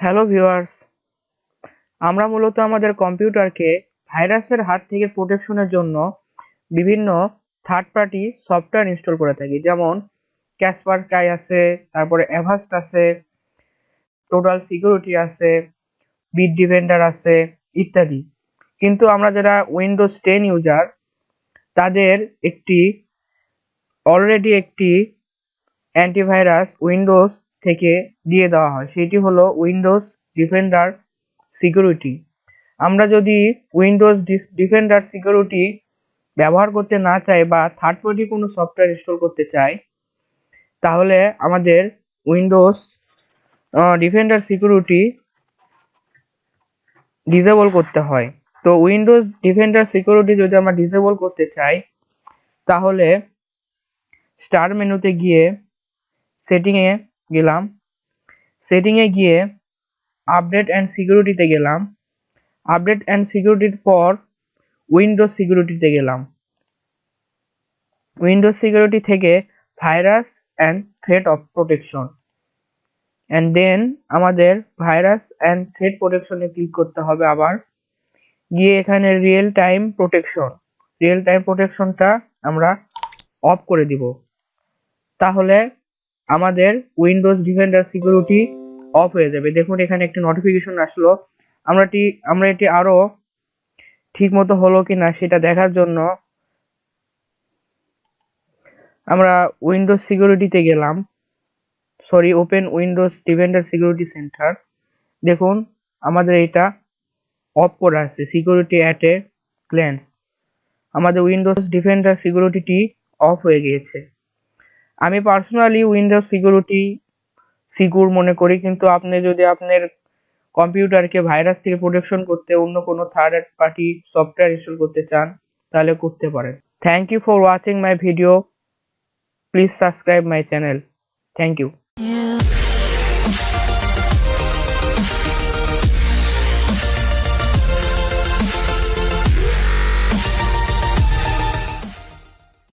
Hello viewers, আমরা মূলত আমাদের কম্পিউটারকে ভাইরাসের হাত থেকে প্রোটেকশনের জন্য বিভিন্ন থার্ড পার্টি সফটওয়্যার ইনস্টল করে থাকি। যেমন ক্যাসপারস্কাই আছে, তারপরে অ্যাভাস্ট আছে, টোটাল সিকিউরিটি আছে, বিট ডিফেন্ডার আছে ইত্যাদি। কিন্তু আমরা যারা উইন্ডোজ 10 ইউজার তাদের অলরেডি একটি অ্যান্টিভাইরাস উইন্ডোজ থেকে দিয়ে দেওয়া হয়, সেটি হলো উইন্ডোজ ডিফেন্ডার সিকিউরিটি। আমরা যদি উইন্ডোজ ডিফেন্ডার সিকিউরিটি ব্যবহার করতে না চাই বা থার্ড পার্টি কোনো সফটওয়্যার ইনস্টল করতে চাই, তাহলে আমাদের উইন্ডোজ ডিফেন্ডার সিকিউরিটি ডিসেবল করতে হয়। তো উইন্ডোজ ডিফেন্ডার সিকিউরিটি যদি আমরা ডিসেবল করতে চাই, তাহলে স্টার মেনুতে গিয়ে সেটিংয়ে গেলাম, সেটিংয়ে গিয়ে আপডেট অ্যান্ড সিকিউরিটিতে গেলাম, আপডেট অ্যান্ড সিকিউরিটির পর উইন্ডোজ সিকিউরিটিতে গেলাম, উইন্ডোজ সিকিউরিটি থেকে virus and threat of protection, and then আমাদের ভাইরাস অ্যান্ড থ্রেট প্রোটেকশনে ক্লিক করতে হবে। আবার গিয়ে এখানে রিয়েল টাইম প্রোটেকশনটা আমরা অফ করে দিব। তাহলে আমাদের উইন্ডোজ ডিফেন্ডার সিকিউরিটি অফ হয়ে যাবে। দেখুন এখানে একটি নোটিফিকেশন আসলো। আমরা এটি আরো ঠিক মতো হলো কিনা সেটা দেখার জন্য আমরা উইন্ডোজ সিকিউরিটিতে গেলাম, open Windows defender security centre. দেখুন আমাদের এটা অফ করা আছে, সিকিউরিটি অ্যাট এ গ্ল্যান্স। আমাদের উইন্ডোজ ডিফেন্ডার সিকিউরিটিটি অফ হয়ে গিয়েছে। আমি পার্সোনালি উইন্ডোজ সিকিউরিটি সিকিউর মনে করি, কিন্তু আপনি যদি আপনার কম্পিউটারকে ভাইরাস থেকে প্রোটেকশন করতে অন্য কোনো থার্ড পার্টি সফটওয়্যার ইনস্টল করতে চান, তাহলে করতে পারেন। Thank you for watching my video. Please subscribe my channel. Thank you.